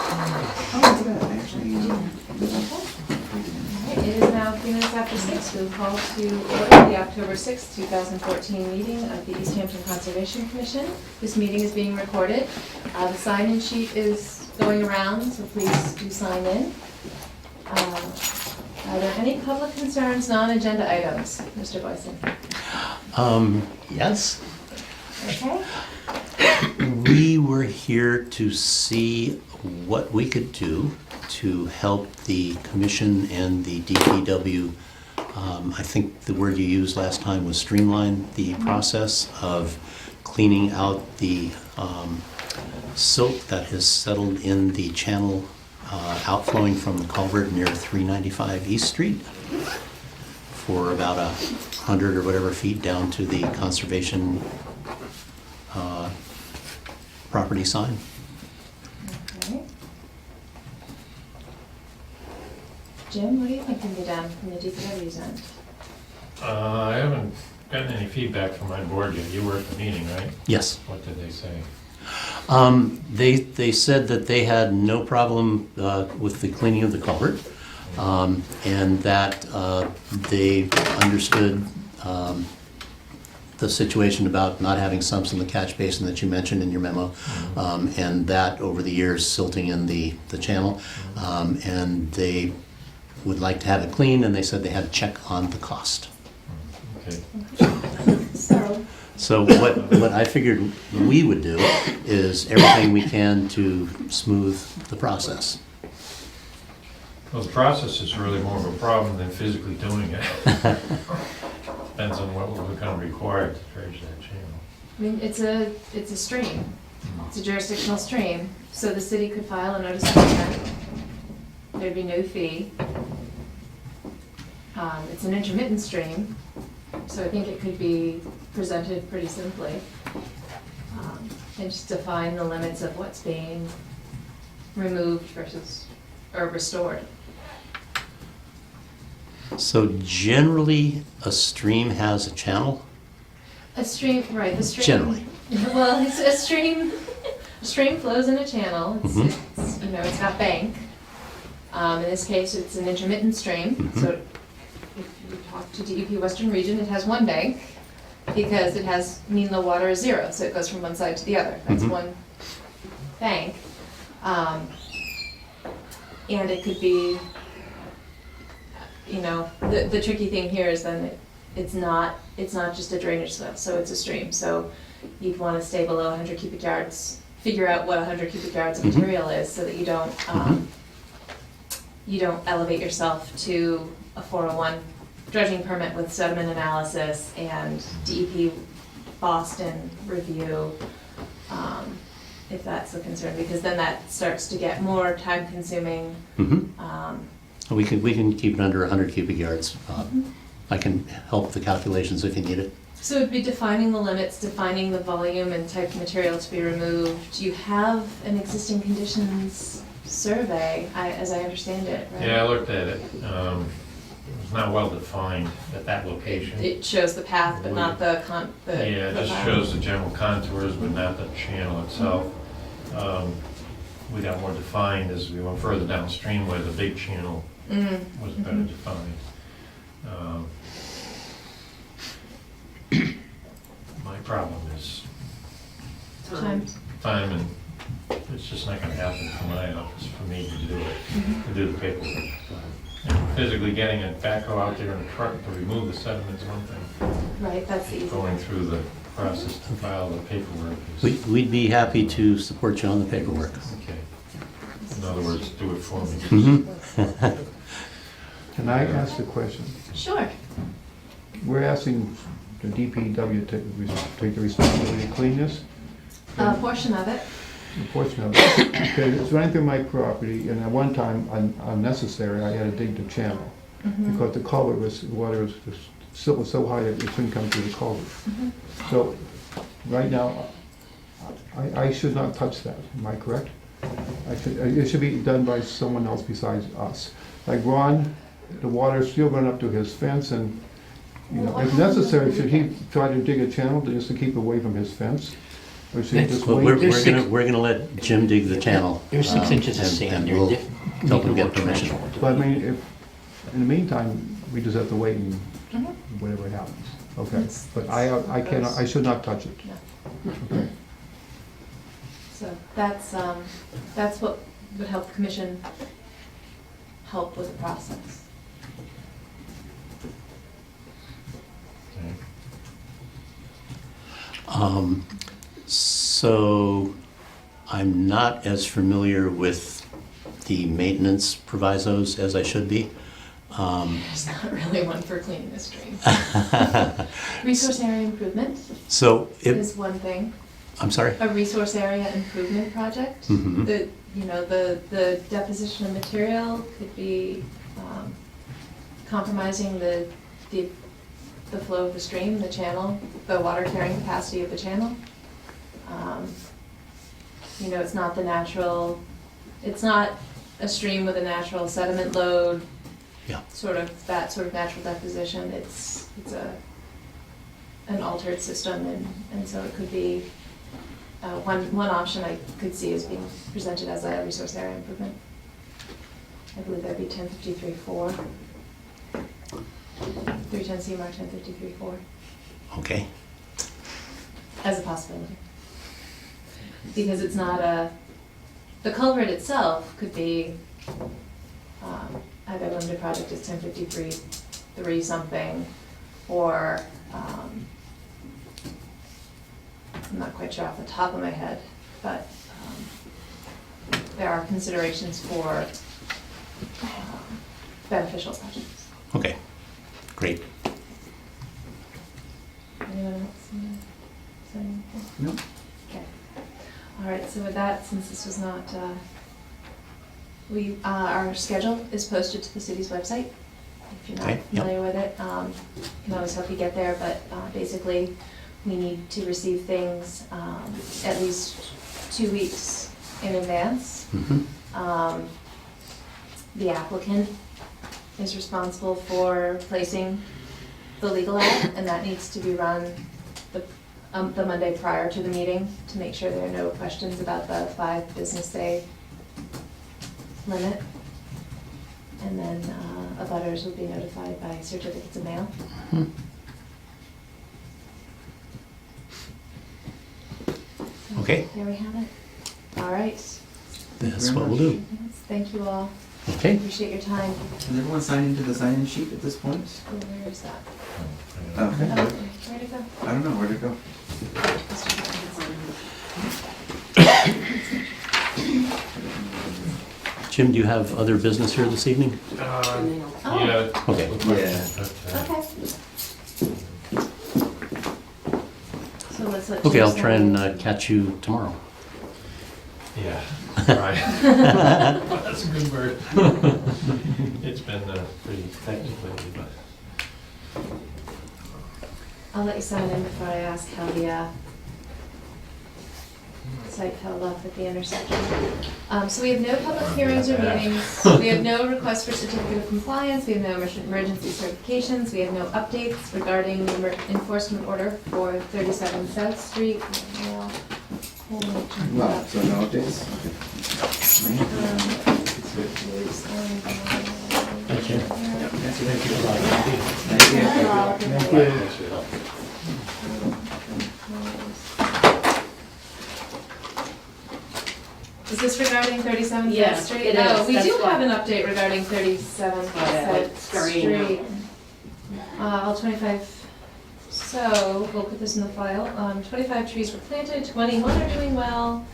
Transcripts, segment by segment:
It is now 3 minutes after 6. We'll call to order the October 6, 2014 meeting of the Easthampton Conservation Commission. This meeting is being recorded. The sign-in sheet is going around, so please do sign in. Are there any public concerns, non-agenda items? Mr. Boyson? Yes. Okay. We were here to see what we could do to help the commission and the DPW. I think the word you used last time was streamline the process of cleaning out the silt that has settled in the channel outflowing from the culvert near 395 East Street for about 100 or whatever feet down to the conservation property sign. Okay. Jim, what do you think can be done from the DPW's end? I haven't gotten any feedback from my board yet. You were at the meeting, right? Yes. What did they say? They said that they had no problem with the cleaning of the culvert, and that they understood the situation about not having sumps in the catch basin that you mentioned in your memo, and that over the years silting in the channel, and they would like to have it clean, and they said they had to check on the cost. Okay. So, what I figured we would do is everything we can to smooth the process. Well, the process is really more of a problem than physically doing it. Depends on what we're kind of required to dredge that channel. I mean, it's a stream. It's a jurisdictional stream, so the city could file a notice of intent. There'd be no fee. It's an intermittent stream, so I think it could be presented pretty simply. And just define the limits of what's being removed versus, or restored. So generally, a stream has a channel? A stream, right, the stream. Generally. Well, it's a stream flows in a channel. It's, you know, it's got bank. In this case, it's an intermittent stream. So if you talk to DEP Western Region, it has one bank because it has, mean the water is zero, so it goes from one side to the other. That's one bank. And it could be, you know, the tricky thing here is then it's not just a drainage swale, so it's a stream. So you'd want to stay below 100 cubic yards, figure out what 100 cubic yards of material is so that you don't elevate yourself to a 401 dredging permit with sediment analysis and DEP Boston review, if that's a concern, because then that starts to get more time consuming. We can keep it under 100 cubic yards. I can help with the calculations if you need it. So it'd be defining the limits, defining the volume and type of material to be removed. Do you have an existing conditions survey, as I understand it, right? Yeah, I looked at it. It's not well defined at that location. It shows the path, but not the Yeah, it just shows the general contours, but not the channel itself. We got more defined as we went further downstream where the big channel was better defined. My problem is time. time, and it's just not gonna happen for my office for me to do it, to do the paperwork. And physically getting a backhoe out there in a truck to remove the sediment is one thing. Right, that's the easy Going one. through the process to file the paperwork is, We'd be happy to support you on the paperwork. okay. In other words, do it for me. Can I ask a question? Sure. We're asking the DPW to take the responsibility to clean this, A portion of it. a portion of it. Okay, it's running through my property, and at one time, unnecessary, I had to dig the channel. Because the culvert was, the water was, the silt was so high that it couldn't come through the culvert. So, right now, I should not touch that, am I correct? It should be done by someone else besides us. Like Ron, the water's still running up to his fence, and, you know, if necessary, should he try to dig a channel just to keep away from his fence? Or should we just Well, wait? we're gonna let Jim dig the channel. There's 6 inches of and- sand and there. we'll They- help we him can get work permission. around it. But I mean, if, in the meantime, we just have to wait and Mhm. whatever happens. Okay, It's- but I cannot, I should not touch it. No. Okay. So that's what would help the commission help with the process. Okay. So I'm not as familiar with the maintenance provisos as I should be. There's not really one for cleaning the stream. Resource area improvement So is one thing. I'm sorry? A resource area improvement project. Mhm. The deposition of material could be compromising the flow of the stream, the channel, the water carrying capacity of the channel. It's not it's not a stream with a natural sediment load. Yeah. That sort of natural deposition. It's an altered system, and so it could be one option I could see as being presented as a resource area improvement. I believe that'd be 1053-4. 310 CMR 1053-4 Okay. as a possibility. Because it's not the culvert itself could be, either limited project is 1053-3 something, or, I'm not quite sure off the top of my head, but there are considerations for beneficial projects. Okay. Great. Anyone else want to say anything? No. Okay. All right, so with that, since this was not, our schedule is posted to the city's website. If you're Okay, not yep. familiar with it, can always help you get there, but basically, we need to receive things at least 2 weeks in advance. Mhm. The applicant is responsible for placing the legal ad, and that needs to be run the Monday prior to the meeting to make sure there are no questions about the 5 business day limit. And then abutters will be notified by certificates of mail. Mhm. So Okay. there we have it. All right. That's very what we'll much. do. Thank you all. Okay. Appreciate your time. Can everyone sign into the sign-in sheet at this point? Oh, where is that? Okay. Oh, where'd it go? I don't know, where'd it go? Jim, do you have other business here this evening? Yeah. Okay. Yeah. Okay. So let's let Okay, Jim I'll try and sign. catch you tomorrow. Yeah, right. That's a good word. It's been pretty hectic lately, but. I'll let you sign in before I ask how the site held up at the intersection. So we have no public hearings or meetings. We have no request for certificate of compliance. We have no emergency certifications. We have no updates regarding the enforcement order for 37 South Street. Well, so no updates? Thank you. Thank you. Is this regarding 37 Yeah, South Street? it Oh, is. we That's do why. have an update regarding 37 Yeah, like South scurrying out. Street. All 25, so we'll put this in the file. 25 trees were planted, 21 are doing well.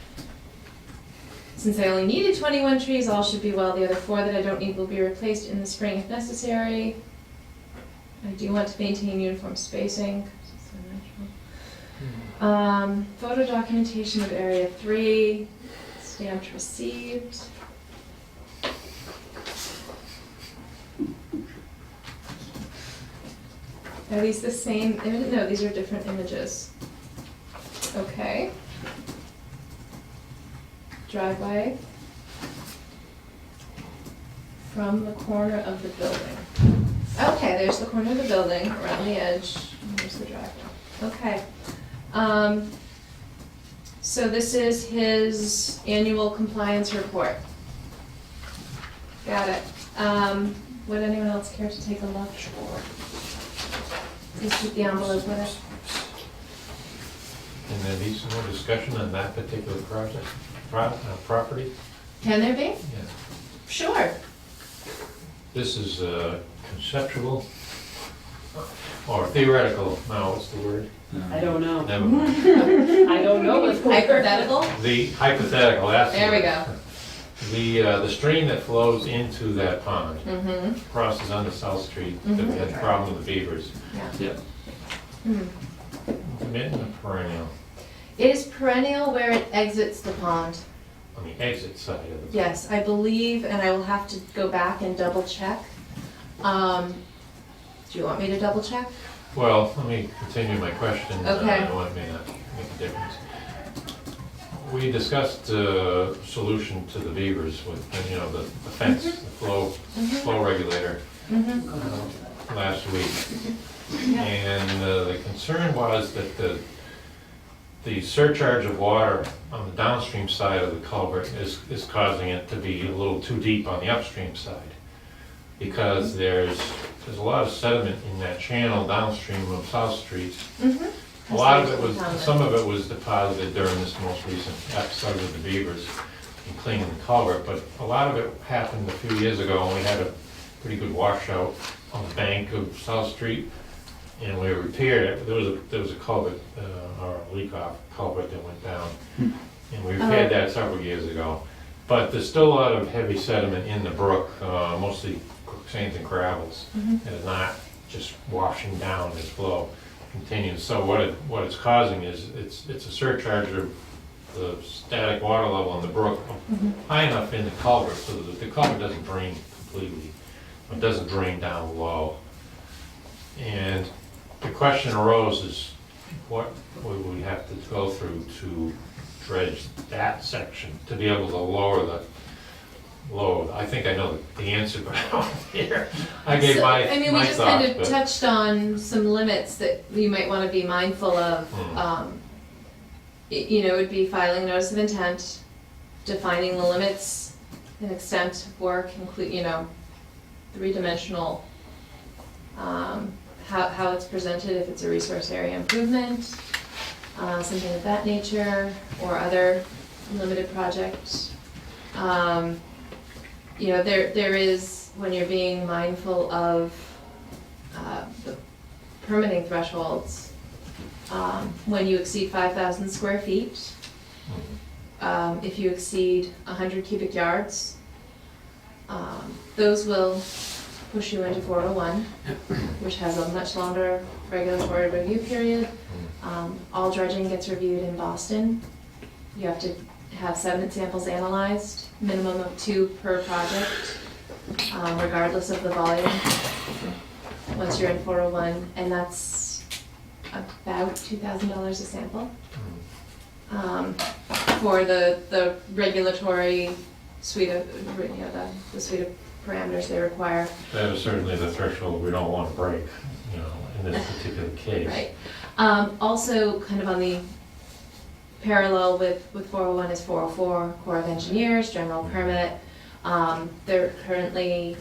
Since I only needed 21 trees, all should be well. The other 4 that I don't need will be replaced in the spring if necessary. I do want to maintain uniform spacing. Photo documentation of area 3, stamped received. Are these the same? No, these are different images. Okay. Driveway from the corner of the building. Okay, there's the corner of the building, around the edge, and there's the driveway. Okay. So this is his annual compliance report. Got it. Would anyone else care to take a look? Please keep the envelope with it. And there needs some more discussion on that particular project, property? Can there be? Yeah. Sure. This is conceptual or theoretical, no, what's the word? I don't know. Never mind. I don't know what's going on. Hypothetical? The hypothetical, that's the There we word. The stream that flows into that pond Mm-hmm. crosses onto South Street, that we had a problem with the beavers. Yeah. Intermittent or perennial? It is perennial where it exits the pond. On the exit side of the. Yes, I believe, and I will have to go back and double check. Do you want me to double check? Well, let me continue my question. Okay. I know it may not make a difference. We discussed a solution to the beavers with, you know, the fence, the flow regulator last week. And the concern was that the surcharge of water on the downstream side of the culvert is causing it to be a little too deep on the upstream side. Because there's a lot of sediment in that channel downstream of South Street. A lot of it was, some of it was deposited during this most recent episode with the beavers and cleaning the culvert, but a lot of it happened a few years ago, and we had a pretty good washout on the bank of South Street, and we repaired it. There was a culvert, or a leak-off culvert that went down, and we repaired that several years ago. But there's still a lot of heavy sediment in the brook, mostly sands and gravels, that is not just washing down as flow continues. So what it's causing is, it's a surcharge of the static water level in the brook high enough in the culvert so that the culvert doesn't drain completely, it doesn't drain down low. And the question arose is, what would we have to go through to dredge that section to be able to lower the load? I think I know the answer, but I don't hear. I gave my I mean, we my just kind thoughts, of but touched on some limits that you might want to be mindful of. You know, it would be filing notice of intent, defining the limits and extent of work, include, you know, three-dimensional, how it's presented, if it's a resource area improvement, something of that nature, or other limited projects. You know, there is, when you're being mindful of the permitting thresholds, when you exceed 5,000 square feet, if you exceed 100 cubic yards, those will push you into 401, which has a much longer regulatory review period. All dredging gets reviewed in Boston. You have to have sediment samples analyzed, minimum of 2 per project, regardless of the volume, once you're in 401, and that's about $2,000 a sample. For the regulatory suite of, you know, the suite of parameters they require. that is certainly the threshold we don't want to break, you know, in this particular case. Right. Also, kind of on the parallel with 401 is 404, Corps of Engineers, general permit. They're currently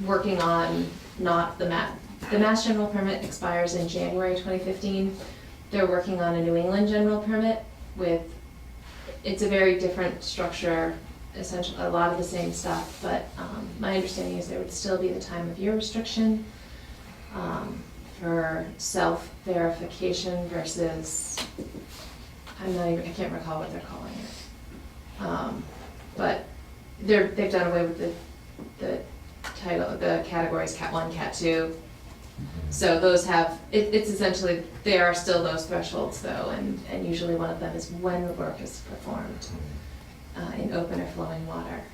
working on not the Mass General Permit expires in January 2015. They're working on a New England General Permit with, it's a very different structure, essentially a lot of the same stuff, but my understanding is there would still be the time of year restriction for self-verification versus, I can't recall what they're calling it. But they've done away with the title, the categories Cat 1, Cat 2. So those have, it's essentially, there are still those thresholds though, and usually one of them is when the work is performed in open or flowing water.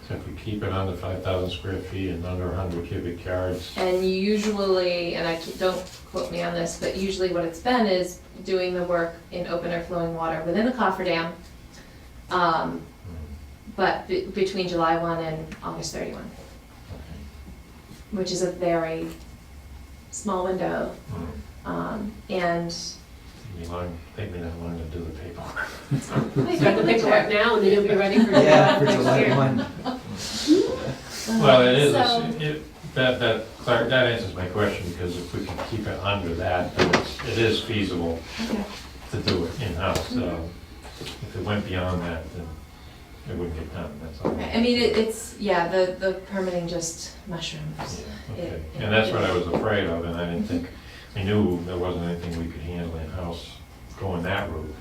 So if we keep it under 5,000 square feet and under 100 cubic yards, And usually, and don't quote me on this, but usually what it's been is doing the work in open or flowing water within the cofferdam, but between July 1 and August 31, which is a very small window. And take me that long to do the paperwork. Start the paperwork now, and then you'll be ready for Yeah, for next July year. 1. Well, it is, So- that answers my question, because if we can keep it under that, then it is feasible Okay. to do it in-house. If it went beyond that, then it wouldn't get done, that's all. I mean, it's, yeah, the permitting just mushrooms. Yeah, okay. It- And that's what I was afraid of, and I didn't think, I knew there wasn't anything we could handle in-house going that route.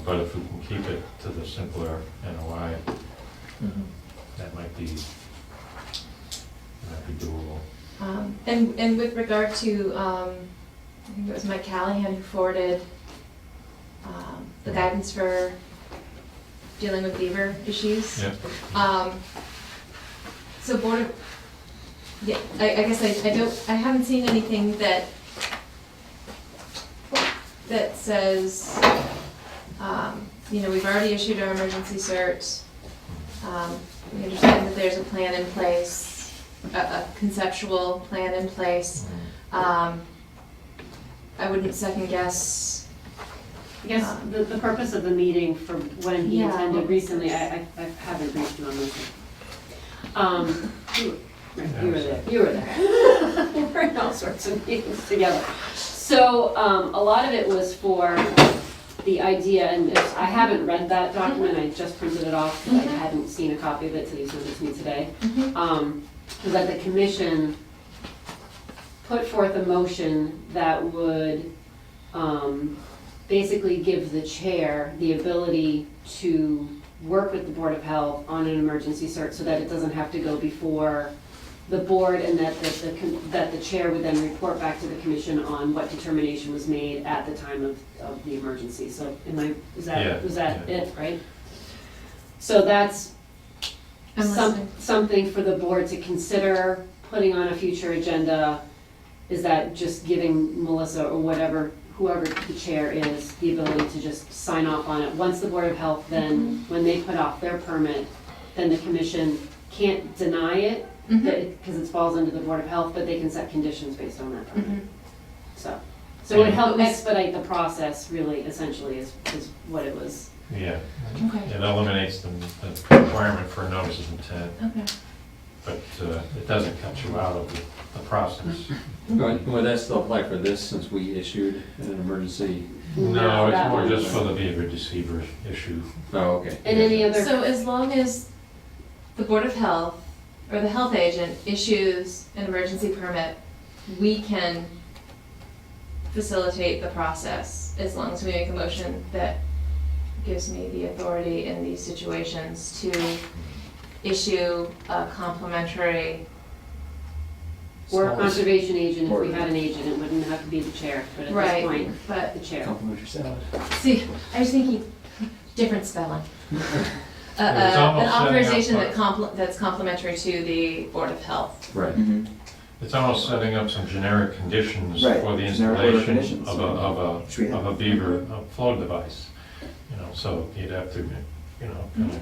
But if we can keep it to the simpler NOI, that might be doable. And with regard to, I think it was Mike Callahan who forwarded the guidance for dealing with beaver issues. Yeah. So Board of, yeah, I guess I haven't seen anything that says, we've already issued our emergency cert. We understand that there's a plan in place, a conceptual plan in place. I wouldn't second guess. I guess the purpose of the meeting for when he Yeah. attended recently, I haven't briefed you on this. You were there, you were there. We're in all sorts of meetings together. So, a lot of it was for the idea, and I haven't read that document, I just printed it off, because I hadn't seen a copy of it, so he sent it to me today. Was that the commission put forth a motion that would basically give the chair the ability to work with the Board of Health on an emergency cert so that it doesn't have to go before the board, and that the chair would then report back to the commission on what determination was made at the time of the emergency. So was that Yeah. it, right? So that's I'm listening. something for the board to consider putting on a future agenda. Is that just giving Melissa or whoever the chair is, the ability to just sign off on it? Once the Board of Health then, when they put off their permit, then the commission can't deny it, because it falls under the Board of Health, but they can set conditions based on that permit. So it would help expedite the process, really, essentially, is what it was. Yeah, Okay. it eliminates the requirement for a notice of intent, Okay. but it doesn't cut you out of the process. Would that still apply for this, since we issued an emergency? No, it's that more one. just for the beaver deceiver issue. Oh, okay. And any other, So as long as the Board of Health or the health agent issues an emergency permit, we can facilitate the process as long as we make a motion that gives me the authority in these situations to issue a complimentary. or conservation agent, if we had an agent, it wouldn't have to be the chair, but at Right, this point, but, the chair. Complimentary salad. see, I was thinking, different spelling. It's An almost setting authorization up that's complimentary to the Board of Health. Right. It's almost setting up some generic conditions Right, for the generic order installation conditions. of Which we a have. beaver flow device. So you'd have to, kind of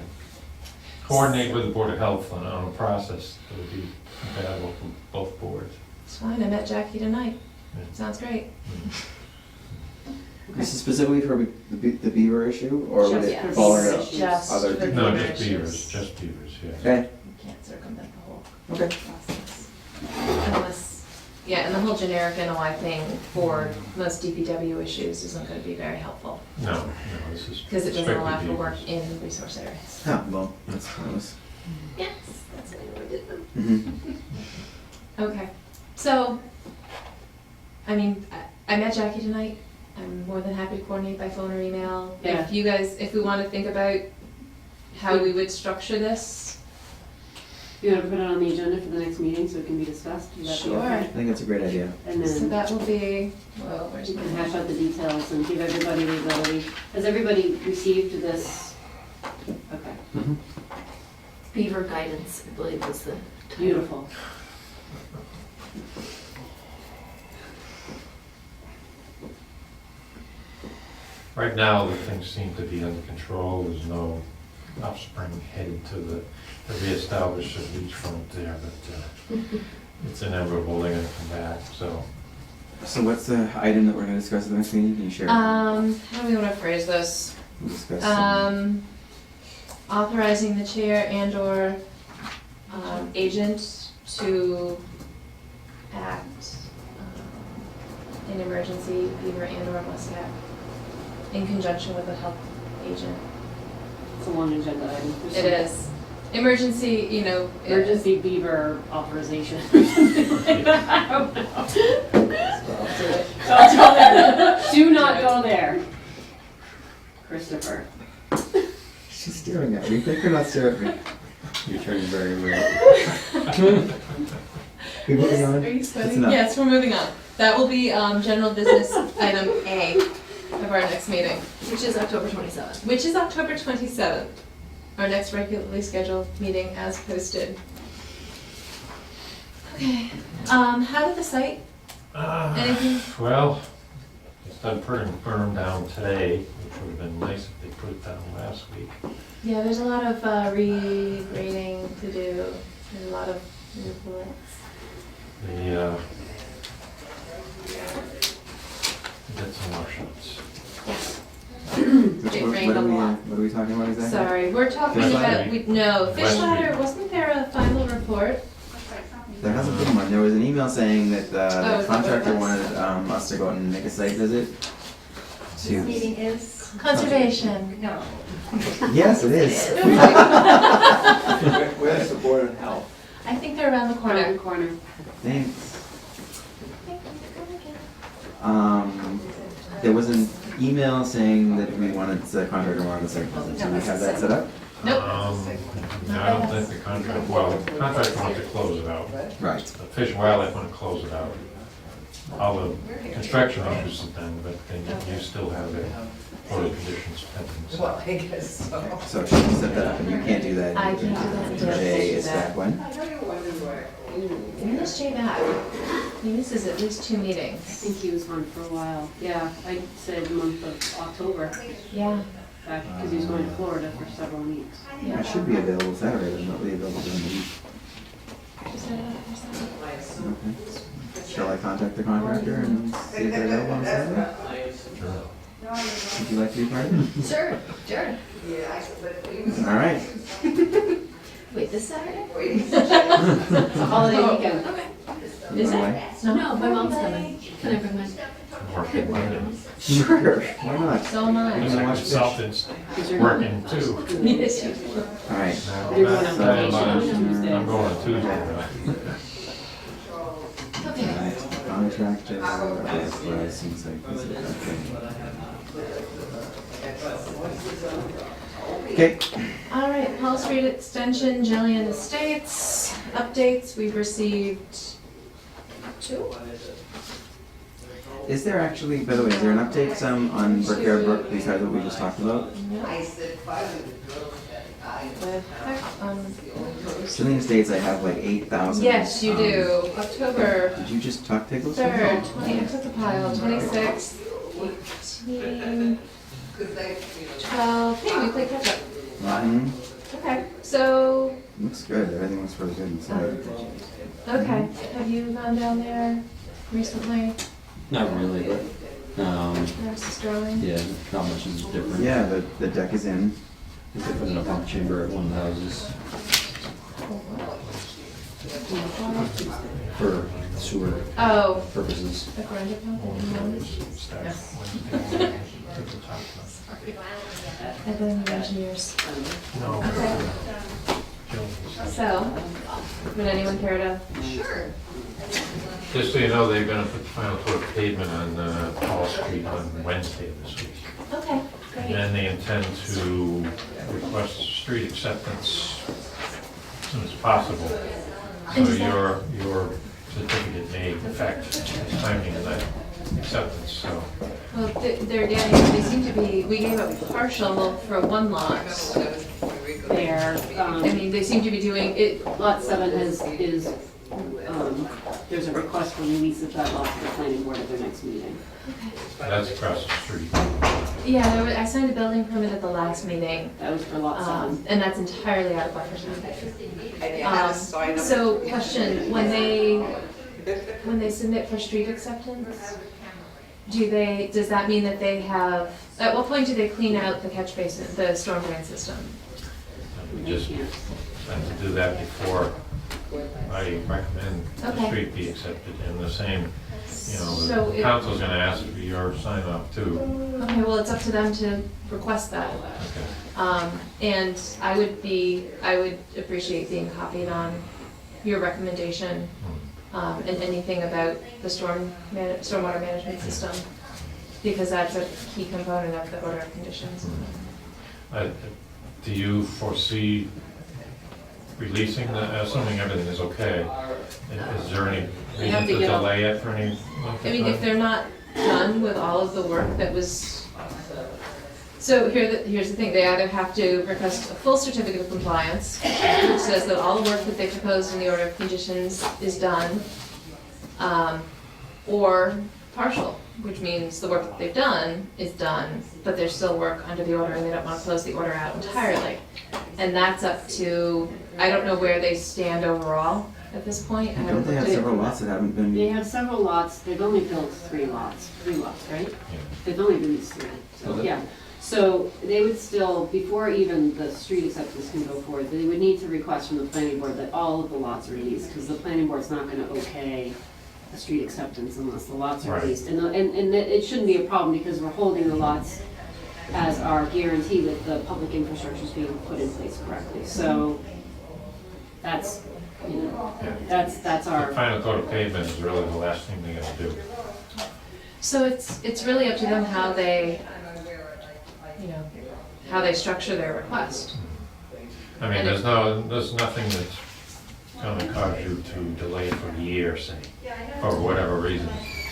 coordinate with the Board of Health on a process that would be compatible for both boards. It's fine, I met Jackie tonight. Yeah. Sounds great. This is specifically for the beaver issue, or would Just it for fall beaver under issues. Just other? for No, beaver just beavers, issues. just beavers, yeah. Okay, You can't circumvent the whole okay. process. Unless, yeah, and the whole generic NOI thing for most DPW issues isn't gonna be very helpful, No, this is because it doesn't strictly allow for beavers. work in resource areas. Oh, well, that's close. Yes, that's why we did them. Mm-hmm. Okay, so, I mean, I met Jackie tonight. I'm more than happy to coordinate by phone or email. Yeah. If you guys, if we want to think about how we would structure this. You want to put it on the agenda for the next meeting so it can be discussed? Would that be Sure. okay? I think that's a great idea. And So then that will be, well, where's we my can hash out the details and give everybody the ability. Has everybody received this? Okay, Beaver guidance, I believe was the title. beautiful. Right now, the things seem to be under control, there's no offspring headed to the reestablished beachfront there, but it's inevitable they're gonna come back, so So what's the item that we're gonna discuss at the next meeting? Can you share? How do we wanna phrase this? We'll discuss. Authorizing the chair and/or agent to act in emergency fever and/or muscat in conjunction with a health agent. It's a long agenda item. It is. Emergency, you know. Emergency beaver authorization. I don't know. Don't go there. Do not go there. Christopher. She's staring at me. Make her not stare at me. You're turning very red. We moving Are on? you That's sweating? enough. Yes, we're moving on. That will be general business item A of our next meeting, Which is October 27th. which is October 27th. Our next regularly scheduled meeting as posted. Okay, how did the site, anything? Well, it's done burn them down today, which would have been nice if they put it down last week. Yeah, there's a lot of regrading to do, there's a lot of reports. The, did some workshops. Which- It what rained are a we, lot. what are we talking about exactly? Sorry, we're talking Fish about, ladder. no, fish West ladder, Street. wasn't there a final report? There hasn't been one. There was an email saying that Oh, is that the what it contractor was? wanted us to go out and make a site visit. To. is? Conservation. No. Yes, it is. Where's the Board of Health? I think they're around the Around the corner. corner. Thanks. There was an email saying that we wanted the contractor wanted a site visit. Do we have that set up? Nope. No, I don't think the contract, well, the contract wanted to close it out. Right. The Fish and Wildlife want to close it out. All the construction issues have done, but then you still have the order conditions pending. So So she set that up and you can't do that. I can't do that until Jay they is do back when? When is Jay back? He misses at least 2 I meetings. think he was gone for a while. Yeah, I said month of October, Yeah. back, because he was going to Florida for several weeks. I should be available Saturday, but not really available during the week. Okay. Shall I contact the contractor and see if they're available on Saturday? Would you like to be part of it? Sure, sure. All right. Wait, this Saturday? It's a holiday weekend. Okay. Is By the it? way. It's not No, my mom's Monday. coming. Can I bring my? working Monday. Sure, why not? So am I. Looks like consultant's working too. Yes, you do. All right. You're going on vacation on I'm Tuesday. going Tuesday. Okay. Contractor, seems like this is okay. All right, Paul Street Extension, Jillian Estates, updates, we've received 2. Is there actually, by the way, is there an update on Brickyard Brook besides what we just talked about? Jillian Estates, I have like 8,000. Yes, you do, October Did you just talk to Nicholas? 3rd, 20, I took the pile, 26th, 18, 12, hey, we played catch up. Okay, so, Looks good, everything looks really good inside. okay, have you gone down there recently? Not really, but, There's Sterling? yeah, not much is different. Yeah, the deck is in. They put in a pump chamber at one of the houses for sewer Oh, purposes. the grinder pump? And then the engineers. No. Okay. So, would anyone care to? Just so you know, they're gonna put the final coat of pavement on Paul Street on Wednesday this week. Okay, And great. then they intend to request street acceptance as soon as possible. So And is that- your certificate may affect the timing of that acceptance, so. Well, they're getting, they seem to be, we gave a partial for 1 lot. There, I mean, they seem to be doing it, lot 7 is, there's a request for release of that lot to the planning board at their next meeting. That's across the street. yeah, I signed a building permit at the last meeting. That was for lot 7. And that's entirely out of buffer zone. So, question, when they when they submit for street acceptance, does that mean that they have, at what point do they clean out the catch basin, the storm drain system? And we just have to do that before I recommend the Okay. street be accepted. And the same, So the it- council's gonna ask for your sign off too. Okay, well, it's up to them to request that. Okay. And I would appreciate being copied on your recommendation, and anything about the stormwater management system, because that's a key component of the order of conditions. Do you foresee releasing assuming everything is okay? Is there any We have reason to to get all- delay it for any? I mean, if they're not done with all of the work that was, so here's the thing, they either have to request a full certificate of compliance, which says that all the work that they proposed in the order of conditions is done, or partial, which means the work that they've done is done, but there's still work under the order and they don't want to close the order out entirely. And that's up to, I don't know where they stand overall at this point. I Don't haven't they have looked at it. several lots that haven't been? They have several lots, they've only built three lots, right? Yeah. They've only released three, so, yeah. So they would still, before even the street acceptance can go forward, they would need to request from the planning board that all of the lots are released, because the planning board's not gonna okay a street acceptance unless the lots are Right. released. And it shouldn't be a problem, because we're holding the lots as our guarantee that the public infrastructure is being put in place correctly. So that's, that's The our, final coat of pavement is really the last thing they're gonna do. So it's really up to them how they, how they structure their request. I mean, And there's nothing that's gonna cause you to delay for a year, say, for whatever reason.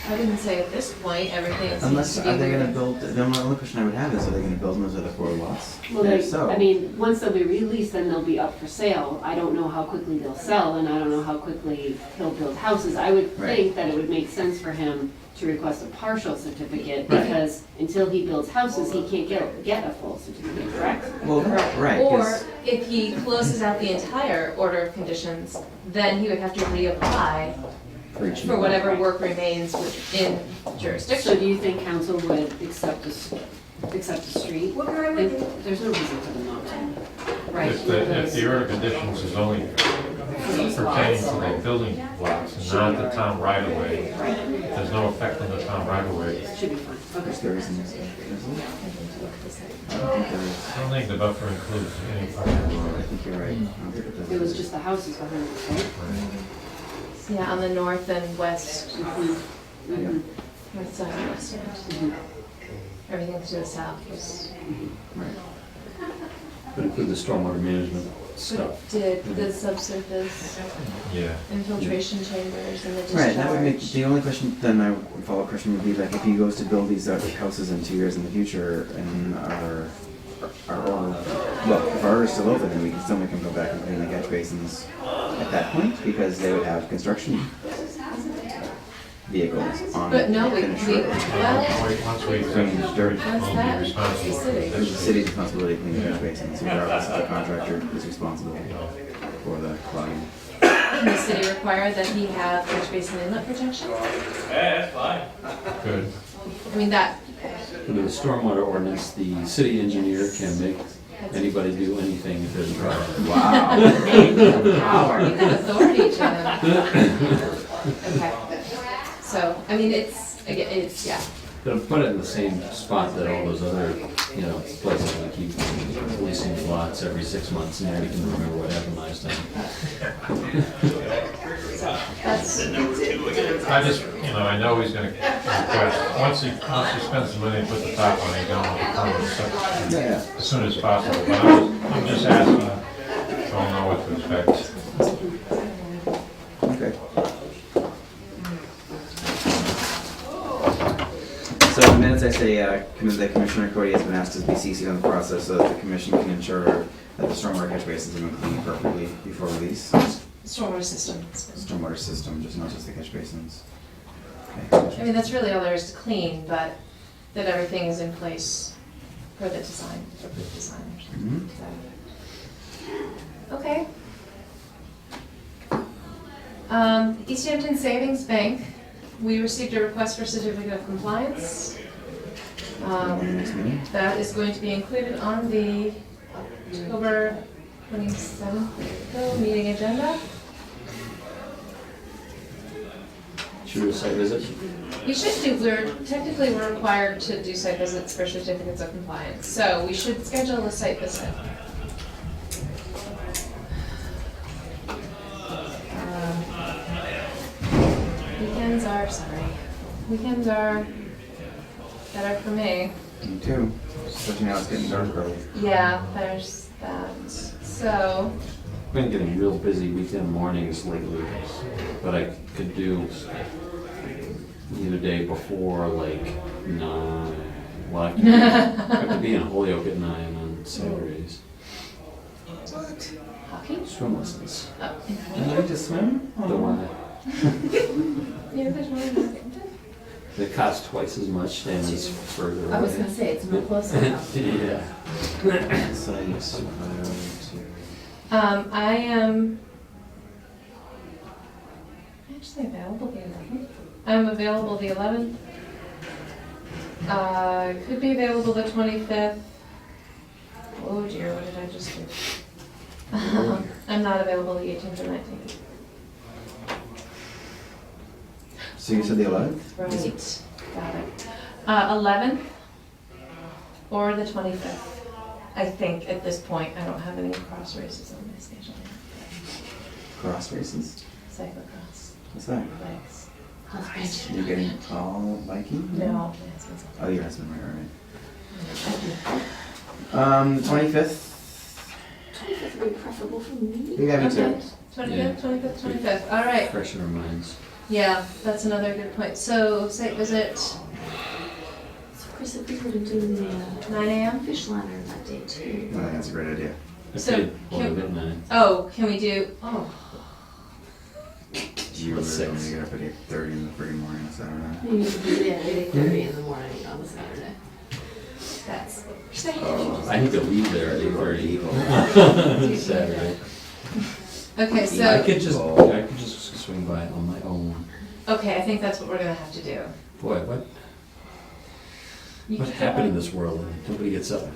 I wouldn't say at this point, everything seems Unless, to be are they gonna moving. build, the only question I would have is, are they gonna build those other 4 lots? well, If they, so, I mean, once they'll be released, then they'll be up for sale. I don't know how quickly they'll sell, and I don't know how quickly he'll build houses. I would Right. think that it would make sense for him to request a partial certificate, Right. because until he builds houses, he can't get a full certificate, correct? well, right, Or 'cause- if he closes out the entire order of conditions, then he would have to reapply for each. for whatever work remains within So jurisdiction. do you think council would accept the street? There's no reason for them not to, right? If the order of conditions is only pertaining to the building blocks and not the town right of way, there's no effect on the town right of way. Should be fine, Yes, okay. there is in this, isn't there? I don't think there is. I don't think the buffer includes any part of the I road. think you're right. I don't think it does. It was just the houses behind it, right? Yeah, on the north and west, Mhm. north side and west end. Mhm. Everything to the south was, Right. But include the stormwater management but stuff. did the subsurface Yeah. infiltration chambers and the discharge. Right, that would make, the only question, then my follow-up question would be like, if he goes to build these houses in 2 years in the future and our order, well, if our order's still open, then we can still make him go back and clean the catch basins at that point, because they would have construction vehicles on But no, we, finished we, road. well, Once we accept Dirt. it, Once we'll that, be responsible. it's the city. It's the city's responsibility to clean the catch basins, regardless of the contractor is responsible for the clogging. can the city require that he have catch basin inlet protection? Good. I mean, that, Under the stormwater ordinance, the city engineer can make anybody do anything if there's a problem. Wow. power, you got authority, Jim. Okay. So, I mean, it's, yeah. They'll put it in the same spot that all those other, places we keep releasing lots every 6 months, and we can remember what happened last time. That's, I just, I know he's gonna request, once he spends the money to put the top on, he's gonna want to come and Yeah, yeah. as soon as possible. But I'm just asking, so I'll know what to expect. Okay. So in the minutes I say, that Commissioner Cody has been asked to be CC'd on the process so that the commission can ensure that the stormwater catch basins are cleaned appropriately before release. stormwater system. Stormwater system, just not just the catch basins. Okay. I mean, that's really all there is to clean, but that everything is in place for the design, for the designers. Mhm. So, okay. Easthampton Savings Bank, we received a request for certificate of compliance. Next meeting? That is going to be included on the October 27th meeting agenda. Should we do a site visit? We should do, we're required to do site visits for certificates of compliance, so we should schedule a site visit. Weekends are better for me. Me too, especially now it's getting dark early. Yeah, there's that. So, I've been getting real busy weekend mornings lately, but I could do either day before like 9. Well, I could be in Holyoke at 9 on Saturdays. hockey? Swim lessons. Oh, You like to swim? Don't want yeah, there's one. It costs twice as much and it's further away. I was gonna say, it's more closer now. Yeah. Sites, I am actually available the 11th. I'm available the 11th. Could be available the 25th. Oh dear, what did I just do? I'm not available the 18th or 19th. So you said the 11th? Right, got it. 11th or the 25th. I think at this point, I don't have any cross races on my schedule yet. Cross races? Cyclocross, What's that? bikes. Husband. You're getting all biking? No, my husband's Oh, your husband, right. 25th? 25th would be preferable for me. Yeah, me too. Okay, 25th, 25th, 25th, all right. Fresh in our minds. Yeah, that's another good point. So, site visit, So Chris, if we were to do the 9 a.m.? fish ladder that day I too. think that's a great idea. I So, paid can- at 9. Oh, can we do, oh, You What's really want to six? get up at 8:30 in the freaking morning on Saturday. Maybe do it at 8:30 in the morning on the Saturday. that's what we're saying. Oh. I need to leave there at 8:30 Saturday. Okay, I so, could just swing by on my own. okay, I think that's what we're gonna have to do. Boy, what You could go happened in on- this world? Nobody gets up.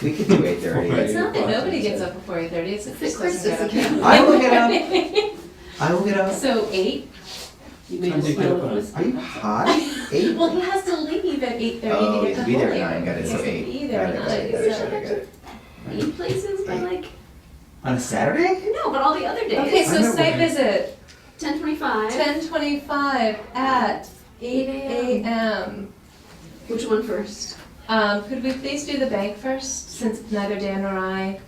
We could do 8:30. Right. It's not that Right. nobody gets up before 8:30, it's that Chris Chris doesn't get doesn't up. I will get up. I will get up. So 8? You may Time just to get up smell on it. Are you hot? 8? Well, he has to leave at 8:30 Oh, to you get to be there at Holyoke. 9, got it, He so has to 8. be there Got at it, got it, got it, 9. got it, got it. Eight places by like, On a Saturday? no, but all the other days. Okay, I so know site where- visit, 10:25. 10:25 at 8 a.m. Which one first? Could we please do the bank first, since neither Dan nor I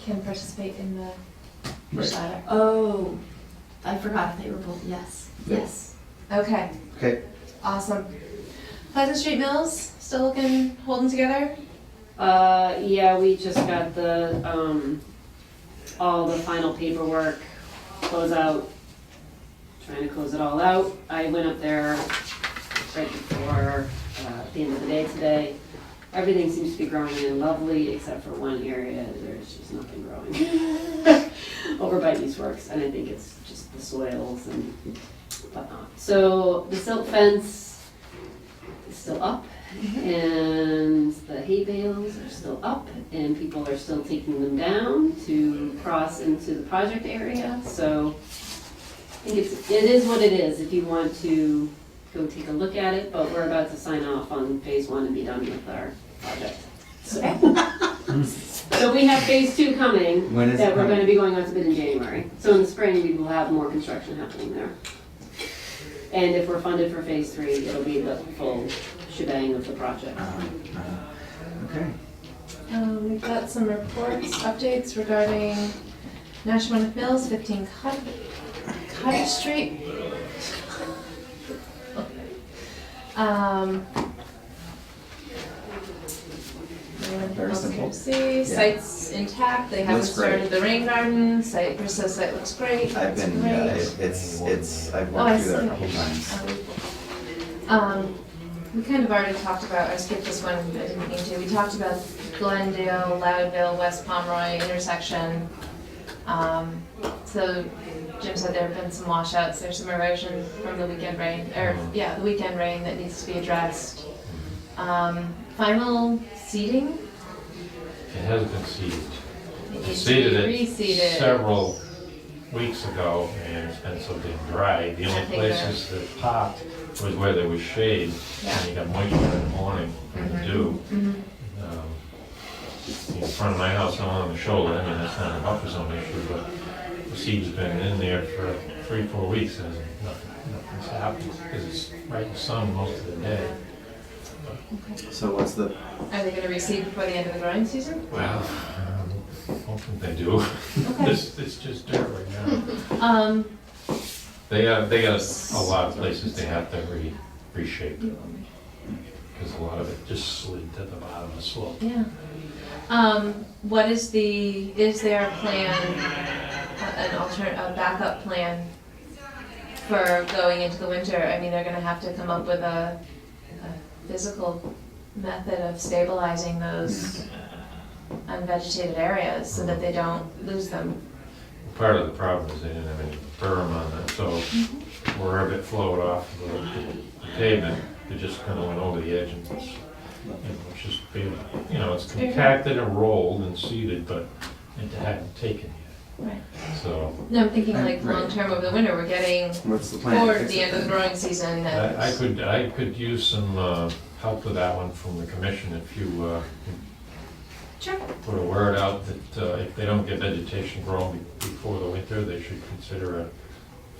can participate in the fish ladder? Oh, I forgot they were both, yes, yes. Okay, Okay. awesome. Pleasant Street Mills, still looking, holding together? Yeah, we just got the, all the final paperwork, close out, trying to close it all out. I went up there right before, at the end of the day today. Everything seems to be growing in lovely, except for one area, there's just nothing growing. Over by Eastworks, and I think it's just the soils and whatnot. So the silt fence is still up, and the hay bales are still up, and people are still taking them down to cross into the project area. So I think it is what it is if you want to go take a look at it, but we're about to sign off on phase 1 and be done with our project. So we have phase 2 coming, When is that it we're coming? gonna be going on to bid in January. So in the spring, we will have more construction happening there. And if we're funded for phase 3, it'll be the full shebang of the project. Okay. We've got some reports, updates regarding Nashua Mills, 15 Cottage Street. Very simple. See, Yeah. site's intact, they haven't Looks great. started the rain garden, Chris says site looks great, I've it's been, great. I've Oh, I walked through there see. a couple times. We kind of already talked about, I skipped this one, I didn't mean to, we talked about Glendale, Loudville, West Pomeroy intersection. So Jim said there have been some washouts, there's some erosion from the weekend rain, the weekend rain that needs to be addressed. Final seeding, It has been seeded. it We needs to be seeded it reseeded. several weeks ago, and it's been so damn dry. The only I think they're- places that popped was where there was shade, and you got moisture in the morning from the dew. In front of my house, on the shoulder, I mean, that's not a buffer zone issue, but the seed's been in there for 3-4 weeks, and nothing's happened, because it's right in the sun most of the day. So what's the, Are they gonna reseed before the end of the growing season? Well, hoping they do. Okay. It's just dirt right now. They got a lot of places they have to reshape, because a lot of it just slid to the bottom of the slope. Yeah. Is there a plan, a backup plan for going into the winter? I mean, they're gonna have to come up with a physical method of stabilizing those unvegetated areas so that they don't lose them. Part of the problem is they didn't have any berm on it, so wherever it flowed off the pavement, it just kind of went over the edge and it's, it's just, it's compacted and rolled and seeded, but it hadn't taken yet. Right. So No, I'm thinking like Right. long-term over the winter, we're getting what's the plan? toward the end of the growing season and. I could use some help with that one from the commission if you Sure. put a word out that if they don't get vegetation growing before the winter, they should consider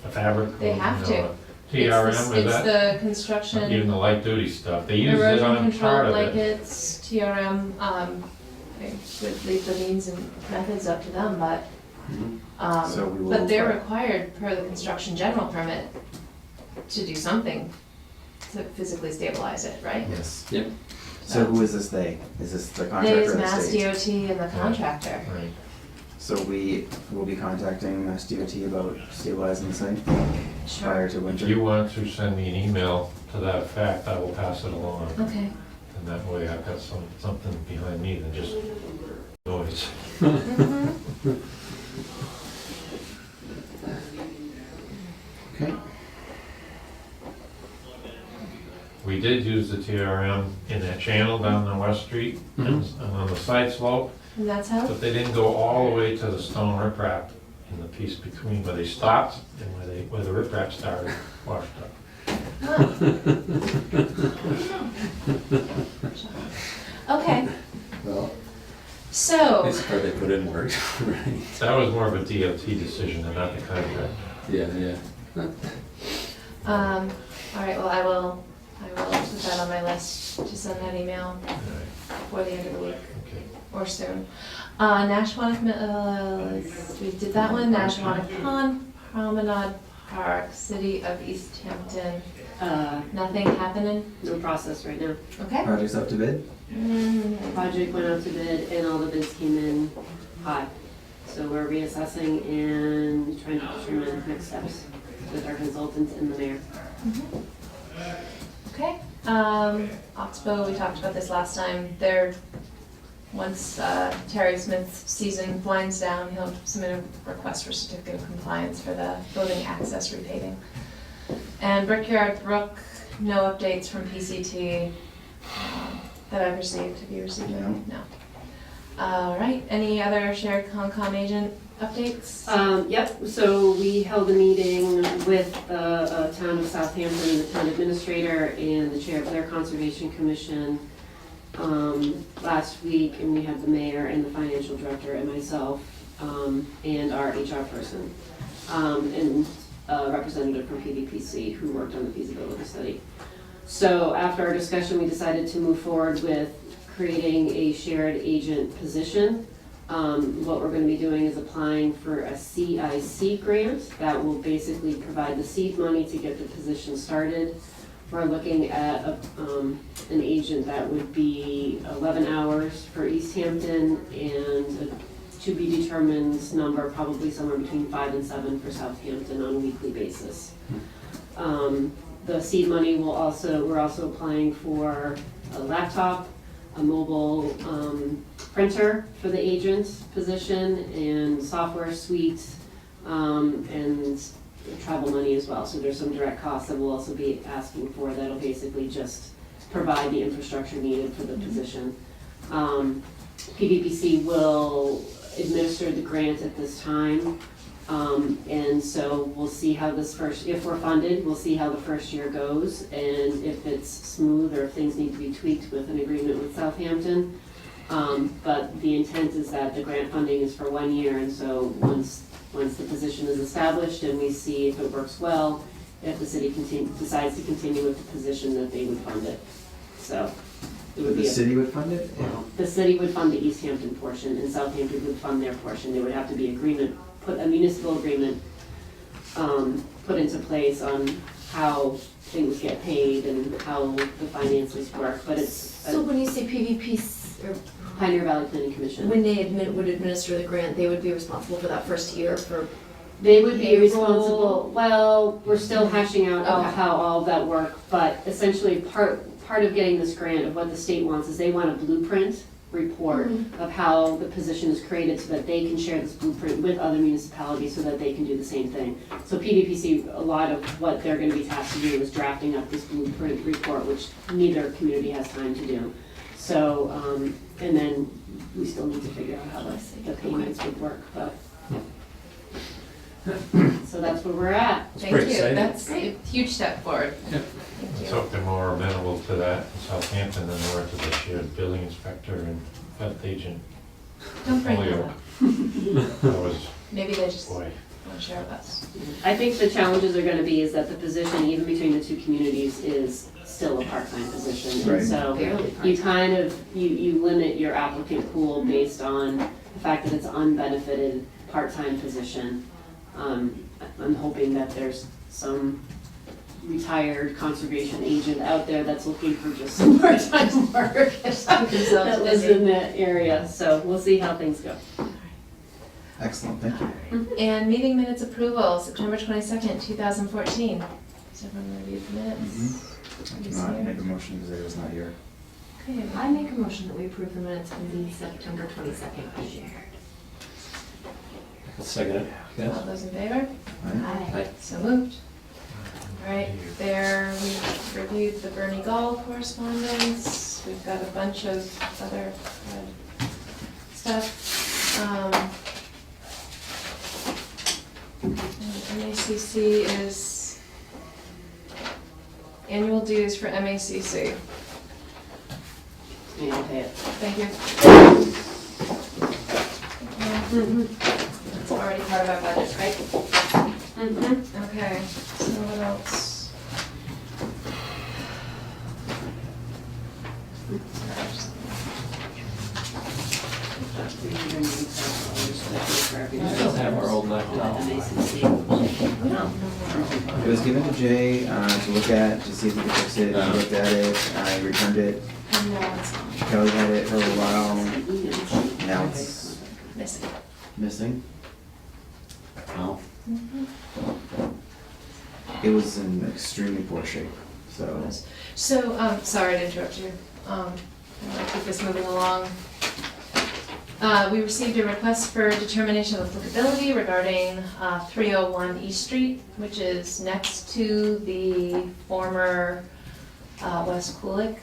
a fabric. They have to. TRM, It's is the that? construction. Even the light duty stuff, they use it Erosion on control part of it. blankets, TRM, I would leave the means and methods up to them, but, So we will but they're try. required per the construction general permit to do something to physically stabilize it, right? Yes. Yep. So who is this they? Is this the They contractor is or the Mass state? DOT and the contractor. Right. So we will be contacting Mass DOT about stabilizing the site prior to If winter? you want to send me an email to that effect, I will pass it along. Okay. And that way I've got something behind me than just noise. Okay. We did use the TRM in that channel down on West Street and on the side slope, And that's how? but they didn't go all the way to the stone riprap in the piece between where they stopped and where the riprap started, washed up. Okay, Well, so, this part they put in worked, right? That was more of a DOT decision and not the contract. Yeah. all right, well, I will put that on my list to send that email All right, before the end of the week. okay. Or soon. Nashwauk, we did that one, Nashwauk Pond, Promenade Park, City of Easthampton, nothing happening, No process right now. okay? Project's up to bid? Project went out to bid and all the bids came in high. So we're reassessing and trying to determine next steps with our consultants and the mayor. Okay, Oxbow, we talked about this last time, once Terry Smith's season winds down, he'll submit a request for certificate of compliance for the building access repaving. And Brickyard Brook, no updates from PCT that I've received. Have you received any? No. All right, any other shared Concom agent updates? Yep, so we held a meeting with the town of Southampton and the town administrator and the chair of their conservation commission last week, and we had the mayor and the financial director and myself and our HR person and a representative from PVPC who worked on the feasibility study. So after our discussion, we decided to move forward with creating a shared agent position. What we're going to be doing is applying for a CIC grant that will basically provide the seed money to get the position started. We're looking at an agent that would be 11 hours for Easthampton and a to be determined number, probably somewhere between 5 and 7 for Southampton on a weekly basis. The seed money we're also applying for a laptop, a mobile printer for the agent position, and software suite, and travel money as well. So there's some direct costs that we'll also be asking for that'll basically just provide the infrastructure needed for the position. PVPC will administer the grant at this time. And so we'll see how this if we're funded, we'll see how the first year goes, and if it's smooth or if things need to be tweaked with an agreement with Southampton. But the intent is that the grant funding is for 1 year, and so once the position is established and we see if it works well, if the city decides to continue with the position, that they would fund it. So it would The be city would fund it? the city would fund the Easthampton portion, and Southampton would fund their portion. There would have to be a municipal agreement put into place on how things get paid and how the finances work, but it's So when you say PVP, or Pioneer Valley Planning Commission. when they would administer the grant, they would be responsible for that first year for, They would be Payroll. responsible, well, we're still hashing out Okay. how all of that work, but essentially part of getting this grant of what the state wants is they want a blueprint report of how the position is created so that they can share this blueprint with other municipalities so that they can do the same thing. So PVPC, a lot of what they're gonna be tasked to do is drafting up this blueprint report, which neither community has time to do. So, and then we still need to figure out how the payments would work, but. So that's where we're at. Thank pretty you, exciting. that's a huge step forward. Yeah. Thank Let's you. hope they're more amenable to that in Southampton than they were to the shared building inspector and health agent. Don't bring that Polio. up. That was, Maybe they just boy. won't share with us. I think the challenges are gonna be is that the position, even between the two communities, is still a part-time position. Right. And so barely you part-time. kind of, you limit your applicant pool based on the fact that it's an unbenefited part-time position. I'm hoping that there's some retired conservation agent out there that's looking for just some part-time work that lives in that area. So we'll see how things go. Excellent, thank you. And meeting minutes approval, September 22nd, 2014. Has everyone reviewed the minutes? I cannot make a motion because I was not here. Okay. I make a motion that we approve the minutes from the September 22nd meeting. I'll second it. All Yes. those in favor? Aye. So moved. All right, there, we've reviewed the Bernie Gall correspondence. We've got a bunch of other stuff. And MACC is annual dues for MACC. Yeah, I'll pay it. Thank you. It's already part of our budget, right? Mhm. Okay, so what else? We still have our old laptop. It was given to Jay to look at, to see if he could fix it. He looked at it, I returned it. No, it's not. Kelly had it for a while, now it's Missing. missing. Oh, It was in extremely poor shape, so. So, sorry to interrupt you. I'll keep this moving along. We received a request for determination of applicability regarding 301 East Street, which is next to the former West Kulik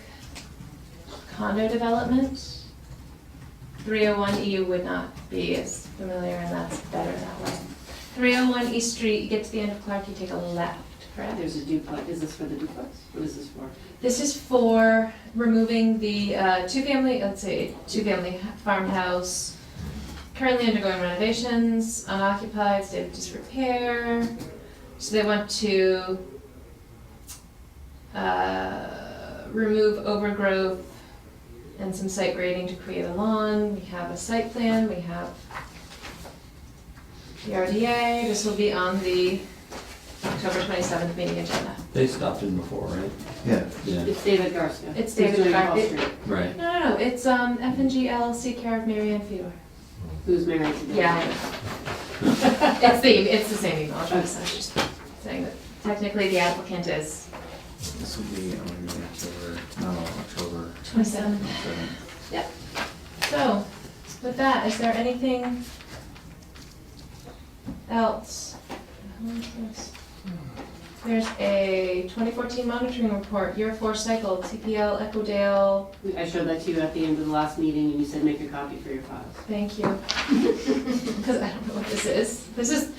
condo development. 301 E would not be as familiar, and that's better that way. 301 East Street, you get to the end of Clark, you take a left, correct? There's a duplex, is this for the duplex? What is this for? This is for removing the two-family farmhouse, currently undergoing renovations, unoccupied, state of disrepair. So they want to remove overgrowth and some site grading to create a lawn. We have a site plan, we have the RDA. This will be on the October 27th meeting agenda. they stopped in before, right? Yeah. Yeah. It's David Garcia. It's Who's David doing Gar- Hall it- Street, Right. No, it's F&G LLC, care of Mary Ann Fedor. who's married to David. Yeah, I know. It's the same email address, I was just saying that technically the applicant is This will be on October 27. 7th. So, with that, is there anything else? What is this? There's a 2014 monitoring report, year 4 cycle, TPL, Echodale. I showed that to you at the end of the last meeting, and you said make a copy for your files. Thank you. Because I don't know what this is. This is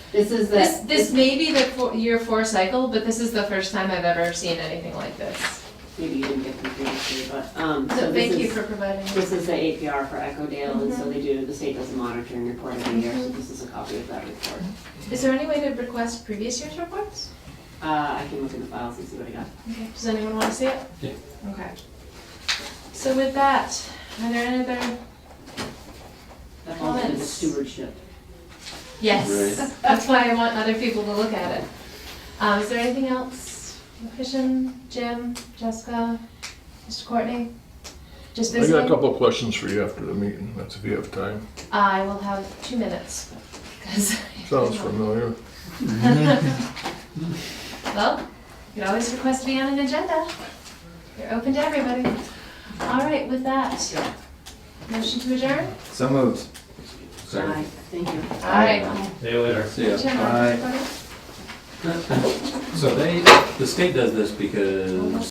This may be the year 4 cycle, but this is the first time I've ever seen anything like this. maybe you didn't get them previously, but, So so thank this you is, for providing this this. is the APR for Echodale, and so Mhm. they do, the state does a monitoring report every year, so this is a copy of that report. Is there any way to request previous year's reports? I can look in the files and see what I got. Okay. Does anyone want to see it? Yeah. Okay. So with that, are there any other? That falls into the Comments? stewardship. Yes, Right. that's why I want other people to look at it. Is there anything else? Christian, Jim, Jessica, Mr. Courtney? Just I got a visiting? couple of questions for you after the meeting, that's if you have time. I will have 2 minutes. 'Cause- Sounds familiar. Well, you can always request to be on an agenda. You're open to everybody. All right, with that, motion to adjourn? So moved. Aye, thank you. All right. See you later. See ya. Jim, Bye. everybody? So the state does this because